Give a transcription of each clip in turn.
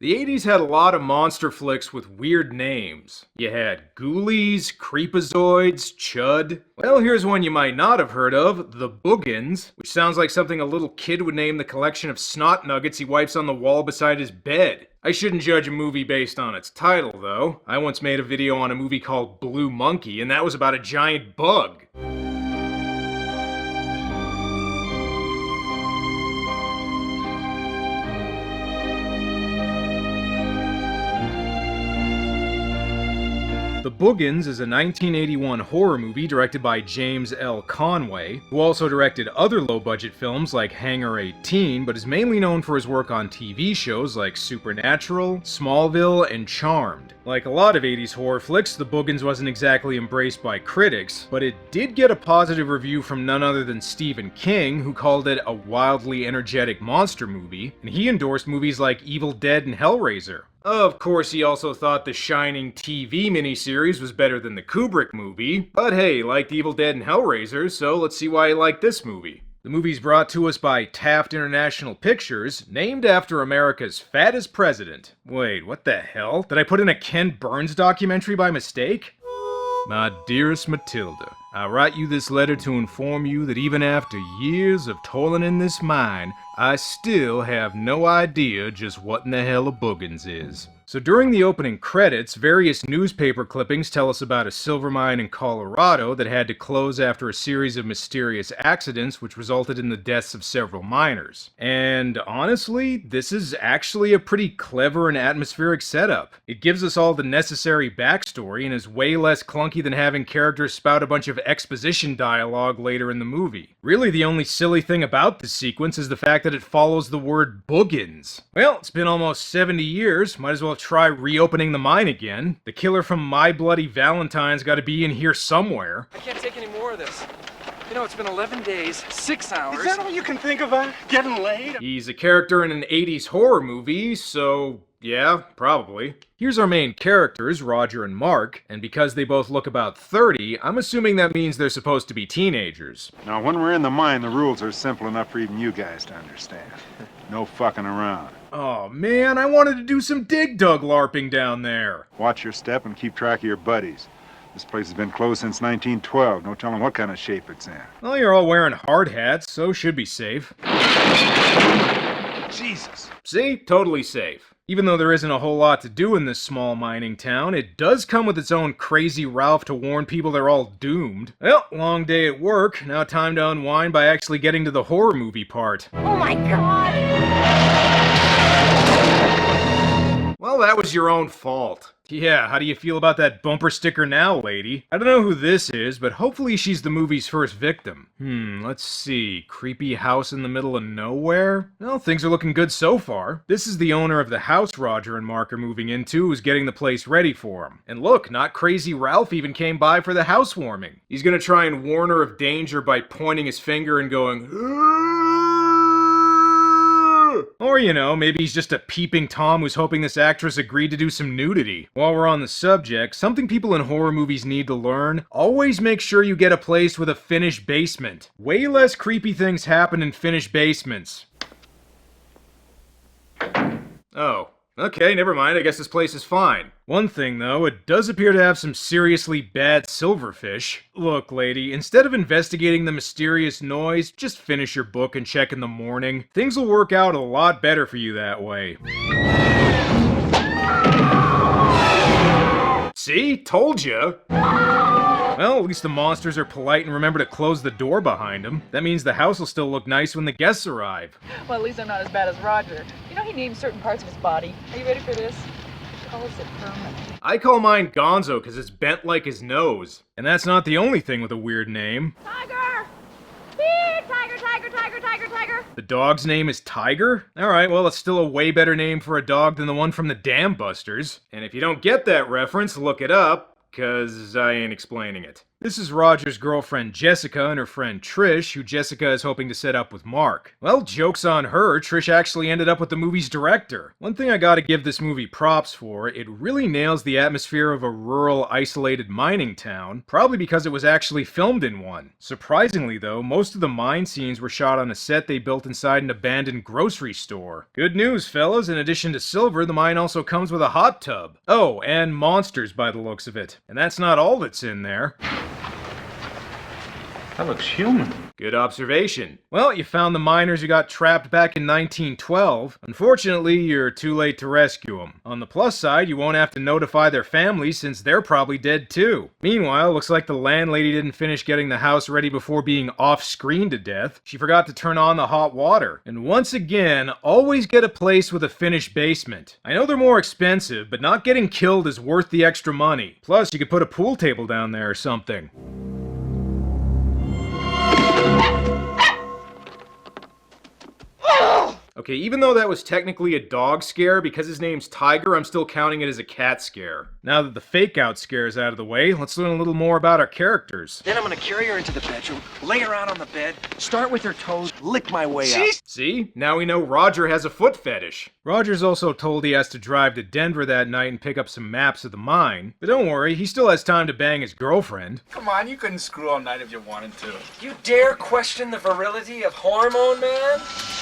The 80s had a lot of monster flicks with weird names. You had Ghoulies, Creepazoids, Chud. Well, here's one you might not have heard of, the Boogens, which sounds like something a little kid would name the collection of snot nuggets he wipes on the wall beside his bed. I shouldn't judge a movie based on its title, though. I once made a video on a movie called Blue Monkey, and that was about a giant bug. The Boogens is a 1981 horror movie directed by James L. Conway, who also directed other low-budget films like Hangar 18, but is mainly known for his work on TV shows like Supernatural, Smallville, and Charmed. Like a lot of 80s horror flicks, The Boogens wasn't exactly embraced by critics, but it did get a positive review from none other than Stephen King, who called it a wildly energetic monster movie, and he endorsed movies like Evil Dead and Hellraiser. Of course, he also thought the Shining TV miniseries was better than the Kubrick movie, but hey, he liked Evil Dead and Hellraiser, so let's see why he liked this movie. The movie's brought to us by Taft International Pictures, named after America's fattest president. Wait, what the hell? Did I put in a Ken Burns documentary by mistake? My dearest Matilda, I write you this letter to inform you that even after years of toiling in this mine, I still have no idea just what in the hell a Boogens is. So during the opening credits, various newspaper clippings tell us about a silver mine in Colorado that had to close after a series of mysterious accidents which resulted in the deaths of several miners. And honestly, this is actually a pretty clever and atmospheric setup. It gives us all the necessary backstory and is way less clunky than having characters spout a bunch of exposition dialogue later in the movie. Really, the only silly thing about this sequence is the fact that it follows the word Boogens. Well, it's been almost 70 years, might as well try reopening the mine again. The killer from My Bloody Valentine's gotta be in here somewhere. I can't take any more of this. You know, it's been 11 days, 6 hours. Is that all you can think of, getting laid? He's a character in an 80s horror movie, so yeah, probably. Here's our main characters, Roger and Mark, and because they both look about 30, I'm assuming that means they're supposed to be teenagers. Now, when we're in the mine, the rules are simple enough for even you guys to understand. No fucking around. Oh man, I wanted to do some dig dug LARPing down there. Watch your step and keep track of your buddies. This place has been closed since 1912. No telling what kind of shape it's in. Well, you're all wearing hard hats, so should be safe. Jesus. See? Totally safe. Even though there isn't a whole lot to do in this small mining town, it does come with its own crazy Ralph to warn people they're all doomed. Well, long day at work, now time to unwind by actually getting to the horror movie part. Oh my god! Well, that was your own fault. Yeah, how do you feel about that bumper sticker now, lady? I don't know who this is, but hopefully she's the movie's first victim. Let's see. Creepy house in the middle of nowhere? Well, things are looking good so far. This is the owner of the house Roger and Mark are moving into who's getting the place ready for him. And look, not crazy Ralph even came by for the housewarming. He's gonna try and warn her of danger by pointing his finger and going, or, you know, maybe he's just a peeping Tom who's hoping this actress agreed to do some nudity. While we're on the subject, something people in horror movies need to learn: always make sure you get a place with a finished basement. Way less creepy things happen in finished basements. Oh. Okay, never mind, I guess this place is fine. One thing though, it does appear to have some seriously bad silverfish. Look, lady, instead of investigating the mysterious noise, just finish your book and check in the morning. Things will work out a lot better for you that way. See? Told ya! Well, at least the monsters are polite and remember to close the door behind them. That means the house will still look nice when the guests arrive. Well, at least I'm not as bad as Roger. You know, he names certain parts of his body. Are you ready for this? He calls it permanent. I call mine Gonzo because it's bent like his nose. And that's not the only thing with a weird name. Tiger! Beep! Tiger, tiger, tiger, tiger, tiger! The dog's name is Tiger? Alright, well, it's still a way better name for a dog than the one from the Dam Busters. And if you don't get that reference, look it up, 'cause I ain't explaining it. This is Roger's girlfriend Jessica and her friend Trish, who Jessica is hoping to set up with Mark. Well, joke's on her, Trish actually ended up with the movie's director. One thing I gotta give this movie props for, it really nails the atmosphere of a rural, isolated mining town, probably because it was actually filmed in one. Surprisingly though, most of the mine scenes were shot on a set they built inside an abandoned grocery store. Good news, fellas, in addition to silver, the mine also comes with a hot tub. Oh, and monsters by the looks of it. And that's not all that's in there. That looks human. Good observation. Well, you found the miners who got trapped back in 1912. Unfortunately, you're too late to rescue them. On the plus side, you won't have to notify their families since they're probably dead too. Meanwhile, looks like the landlady didn't finish getting the house ready before being off-screen to death. She forgot to turn on the hot water. And once again, always get a place with a finished basement. I know they're more expensive, but not getting killed is worth the extra money. Plus, you could put a pool table down there or something. Okay, even though that was technically a dog scare, because his name's Tiger, I'm still counting it as a cat scare. Now that the fake-out scare is out of the way, let's learn a little more about our characters. Then I'm gonna carry her into the bedroom, lay her out on the bed, start with her toes, lick my way up. See? Now we know Roger has a foot fetish. Roger's also told he has to drive to Denver that night and pick up some maps of the mine. But don't worry, he still has time to bang his girlfriend. Come on, you couldn't screw all night if you wanted to. You dare question the virility of Hormone Man?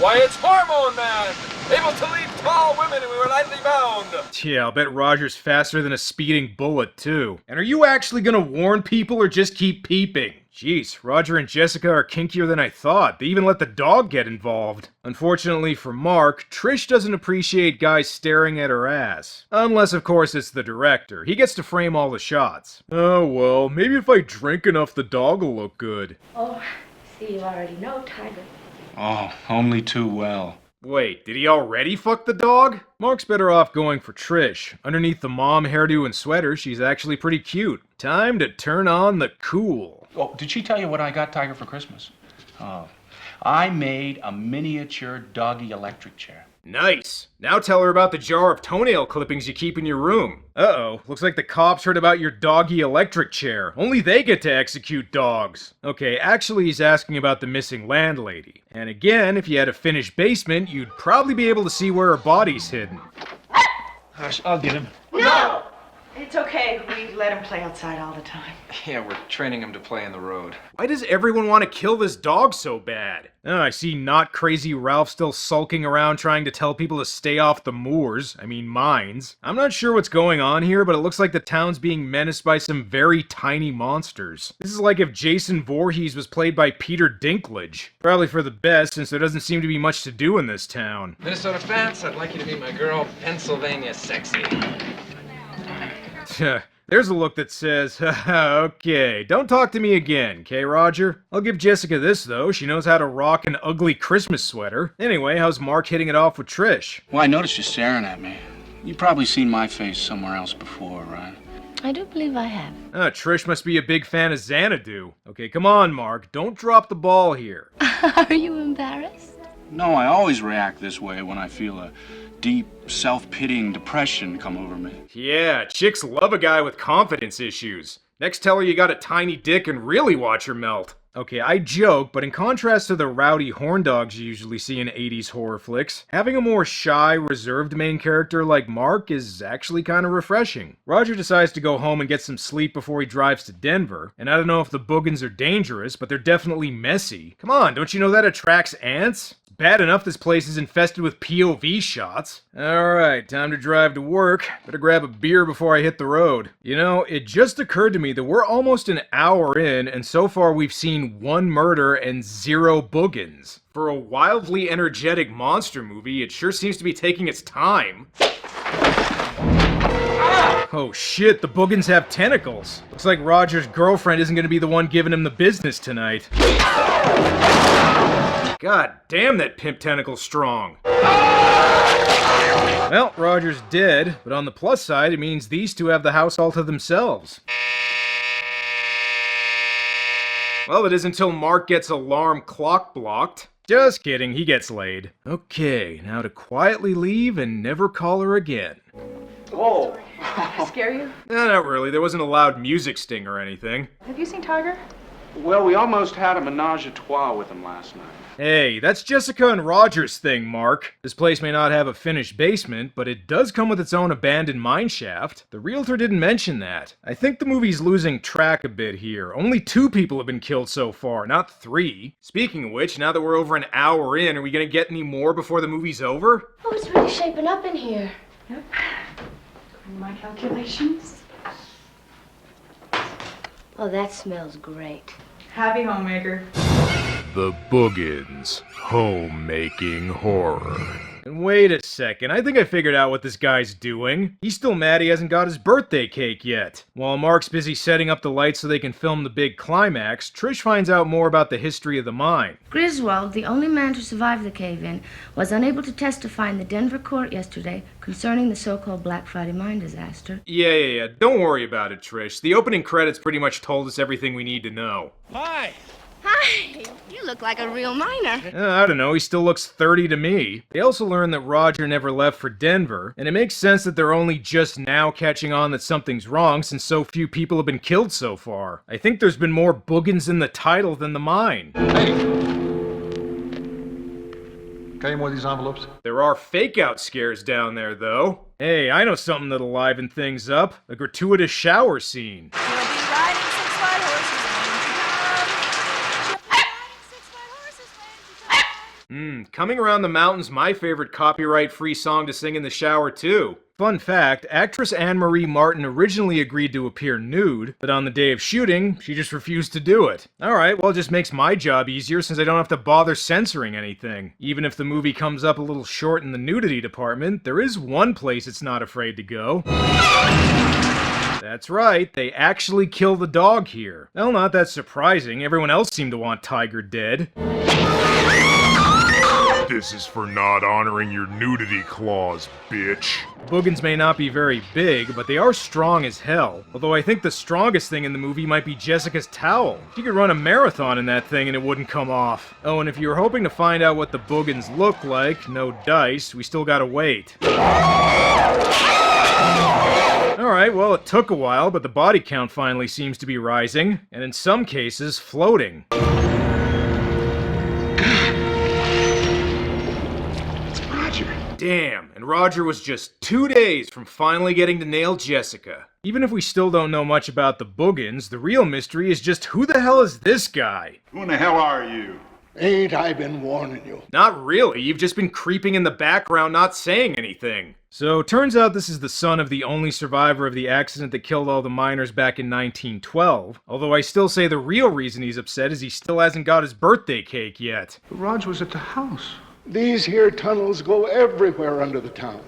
Why, it's Hormone Man! Able to leave tall women who are lightly bound! Yeah, I'll bet Roger's faster than a speeding bullet, too. And are you actually gonna warn people or just keep peeping? Jeez, Roger and Jessica are kinkier than I thought. They even let the dog get involved. Unfortunately for Mark, Trish doesn't appreciate guys staring at her ass. Unless, of course, it's the director. He gets to frame all the shots. Oh well, maybe if I drink enough, the dog will look good. Oh, see, you already know, Tiger. Oh, only too well. Wait, did he already fuck the dog? Mark's better off going for Trish. Underneath the mom hairdo and sweater, she's actually pretty cute. Time to turn on the cool. Oh, did she tell you what I got Tiger for Christmas? Oh, I made a miniature doggy electric chair. Nice. Now tell her about the jar of toenail clippings you keep in your room. Uh-oh, looks like the cops heard about your doggy electric chair. Only they get to execute dogs. Okay, actually he's asking about the missing landlady. And again, if you had a finished basement, you'd probably be able to see where her body's hidden. Hush, I'll get him. No! It's okay. We let him play outside all the time. Yeah, we're training him to play in the road. Why does everyone want to kill this dog so bad? Oh, I see not crazy Ralph still sulking around trying to tell people to stay off the moors. I mean, mines. I'm not sure what's going on here, but it looks like the town's being menaced by some very tiny monsters. This is like if Jason Voorhees was played by Peter Dinklage. Probably for the best, since there doesn't seem to be much to do in this town. Minnesota fans, I'd like you to meet my girl, Pennsylvania Sexy. There's a look that says, okay, don't talk to me again, okay, Roger? I'll give Jessica this, though. She knows how to rock an ugly Christmas sweater. Anyway, how's Mark hitting it off with Trish? Well, I noticed you staring at me. You've probably seen my face somewhere else before, right? I do believe I have. Trish must be a big fan of Xanadu. Okay, come on, Mark. Don't drop the ball here. Are you embarrassed? No, I always react this way when I feel a deep, self-pitying depression come over me. Yeah, chicks love a guy with confidence issues. Next, tell her you got a tiny dick and really watch her melt. Okay, I joke, but in contrast to the rowdy horn dogs you usually see in 80s horror flicks, having a more shy, reserved main character like Mark is actually kind of refreshing. Roger decides to go home and get some sleep before he drives to Denver, and I don't know if the Boogens are dangerous, but they're definitely messy. Come on, don't you know that attracts ants? Bad enough this place is infested with POV shots. Alright, time to drive to work. Better grab a beer before I hit the road. You know, it just occurred to me that we're almost an hour in, and so far we've seen 1 murder and 0 Boogens. For a wildly energetic monster movie, it sure seems to be taking its time. Oh shit, the Boogens have tentacles. Looks like Roger's girlfriend isn't gonna be the one giving him the business tonight. God damn, that pimp tentacle's strong. Well, Roger's dead, but on the plus side, it means these two have the house all to themselves. Well, it is until Mark gets alarm clock blocked. Just kidding, he gets laid. Okay, now to quietly leave and never call her again. Whoa, Did I scare you? No, not really. There wasn't a loud music sting or anything. Have you seen Tiger? Well, we almost had a menage a trois with him last night. Hey, that's Jessica and Roger's thing, Mark. This place may not have a finished basement, but it does come with its own abandoned mine shaft. The realtor didn't mention that. I think the movie's losing track a bit here. Only 2 people have been killed so far, not 3. Speaking of which, now that we're over an hour in, are we gonna get any more before the movie's over? Oh, it's really shaping up in here. Yep. According to my calculations. Oh, that smells great. Happy homemaker. The Boogens. Homemaking horror. And wait a second, I think I figured out what this guy's doing. He's still mad he hasn't got his birthday cake yet. While Mark's busy setting up the lights so they can film the big climax, Trish finds out more about the history of the mine. Griswold, the only man to survive the cave-in, was unable to testify in the Denver court yesterday concerning the so-called Black Friday mine disaster. Yeah. Don't worry about it, Trish. The opening credits pretty much told us everything we need to know. Hi. Hi! You look like a real miner. I don't know, he still looks 30 to me. They also learn that Roger never left for Denver, and it makes sense that they're only just now catching on that something's wrong since so few people have been killed so far. I think there's been more Boogens in the title than the mine. Hey! Got any more of these envelopes? There are fake-out scares down there, though. Hey, I know something that'll liven things up. A gratuitous shower scene. You'll be riding 6 white horses Coming Around the Mountain's my favorite copyright-free song to sing in the shower, too. Fun fact, actress Anne-Marie Martin originally agreed to appear nude, but on the day of shooting, she just refused to do it. Alright, well it just makes my job easier since I don't have to bother censoring anything. Even if the movie comes up a little short in the nudity department, there is one place it's not afraid to go. That's right, they actually kill the dog here. Well, not that surprising, everyone else seemed to want Tiger dead. This is for not honoring your nudity clause, bitch. Boogens may not be very big, but they are strong as hell. Although I think the strongest thing in the movie might be Jessica's towel. She could run a marathon in that thing and it wouldn't come off. Oh, and if you were hoping to find out what the Boogens look like, no dice, we still gotta wait. Alright, well it took a while, but the body count finally seems to be rising, and in some cases, floating. Damn, and Roger was just 2 days from finally getting to nail Jessica. Even if we still don't know much about the Boogens, the real mystery is just who the hell is this guy? Who in the hell are you? Ain't I been warning you? Not really, you've just been creeping in the background not saying anything. So, turns out this is the son of the only survivor of the accident that killed all the miners back in 1912. Although I still say the real reason he's upset is he still hasn't got his birthday cake yet. Raj was at the house. These here tunnels go everywhere under the town.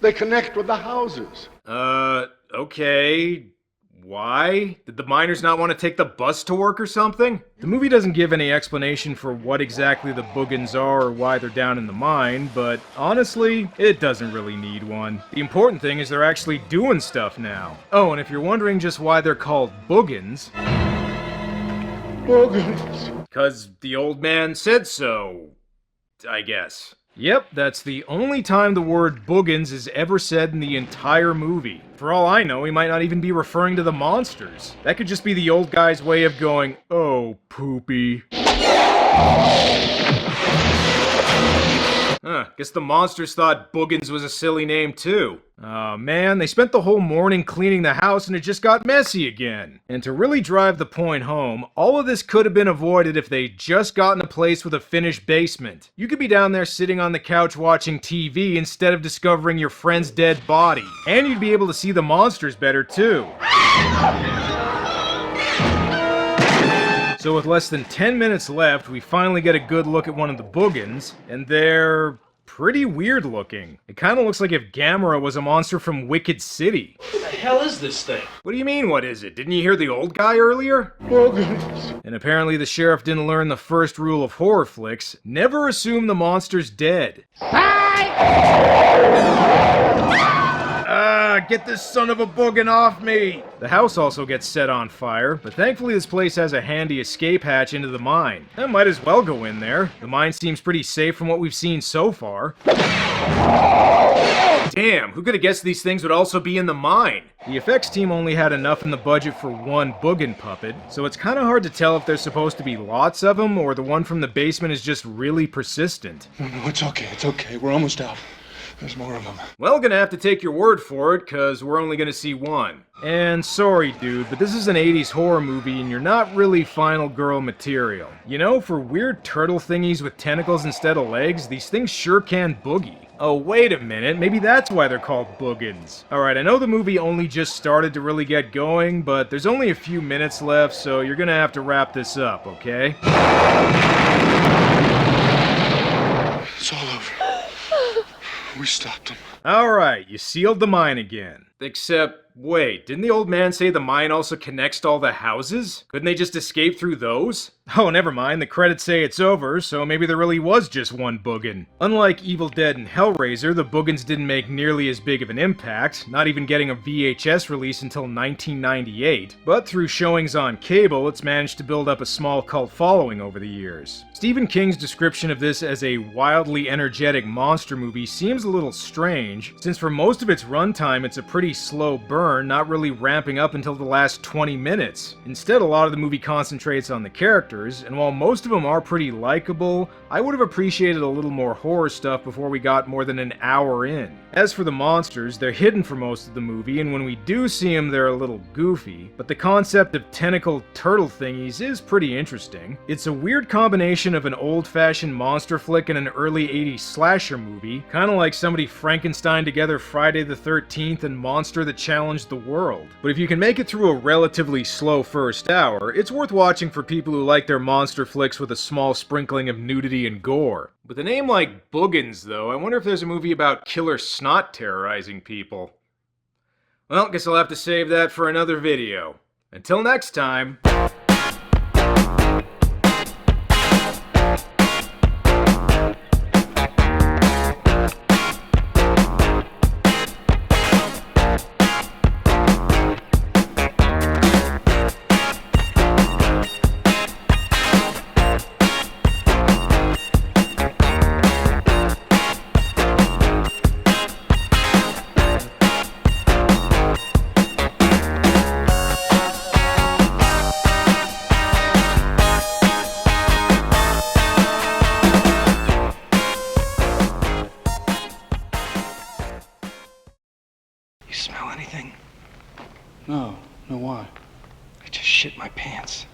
They connect with the houses. Okay. Why? Did the miners not want to take the bus to work or something? The movie doesn't give any explanation for what exactly the Boogens are or why they're down in the mine, but honestly, it doesn't really need one. The important thing is they're actually doing stuff now. Oh, and if you're wondering just why they're called Boogens... Boogens. 'Cause the old man said so, I guess. Yep, that's the only time the word Boogens is ever said in the entire movie. For all I know, he might not even be referring to the monsters. That could just be the old guy's way of going, oh, poopy. Guess the monsters thought Boogens was a silly name too. Aw, man, they spent the whole morning cleaning the house and it just got messy again. And to really drive the point home, all of this could have been avoided if they'd just gotten a place with a finished basement. You could be down there sitting on the couch watching TV instead of discovering your friend's dead body. And you'd be able to see the monsters better too. So with less than 10 minutes left, we finally get a good look at one of the Boogens, and they're pretty weird looking. It kind of looks like if Gamera was a monster from Wicked City. What the hell is this thing? What do you mean, what is it? Didn't you hear the old guy earlier? Boogens. And apparently the sheriff didn't learn the first rule of horror flicks. Never assume the monster's dead. Get this son of a Boogen off me! The house also gets set on fire, but thankfully this place has a handy escape hatch into the mine. I might as well go in there. The mine seems pretty safe from what we've seen so far. Damn, who could have guessed these things would also be in the mine? The effects team only had enough in the budget for one Boogen puppet, so it's kinda hard to tell if there's supposed to be lots of them or the one from the basement is just really persistent. No, it's okay. We're almost out. There's more of them. Well, gonna have to take your word for it, cause we're only gonna see one. And sorry, dude, but this is an 80s horror movie and you're not really final girl material. You know, for weird turtle thingies with tentacles instead of legs, these things sure can boogie. Oh, wait a minute, maybe that's why they're called Boogens. Alright, I know the movie only just started to really get going, but there's only a few minutes left, so you're gonna have to wrap this up, okay? It's all over. We stopped them. Alright, you sealed the mine again. Except, wait, didn't the old man say the mine also connects to all the houses? Couldn't they just escape through those? Oh, never mind, the credits say it's over, so maybe there really was just one Boogen. Unlike Evil Dead and Hellraiser, the Boogens didn't make nearly as big of an impact, not even getting a VHS release until 1998, but through showings on cable, it's managed to build up a small cult following over the years. Stephen King's description of this as a wildly energetic monster movie seems a little strange, since for most of its runtime it's a pretty slow burn, not really ramping up until the last 20 minutes. Instead, a lot of the movie concentrates on the characters, and while most of them are pretty likable, I would have appreciated a little more horror stuff before we got more than an hour in. As for the monsters, they're hidden for most of the movie, and when we do see them, they're a little goofy, but the concept of tentacled turtle thingies is pretty interesting. It's a weird combination of an old-fashioned monster flick and an early 80s slasher movie, kinda like somebody Frankenstein together Friday the 13th and Monster That Challenged the World. But if you can make it through a relatively slow first hour, it's worth watching for people who like their monster flicks with a small sprinkling of nudity and gore. With a name like Boogens, though, I wonder if there's a movie about killer snot terrorizing people. Well, guess I'll have to save that for another video. Until next time... You smell anything? No, why? I just shit my pants.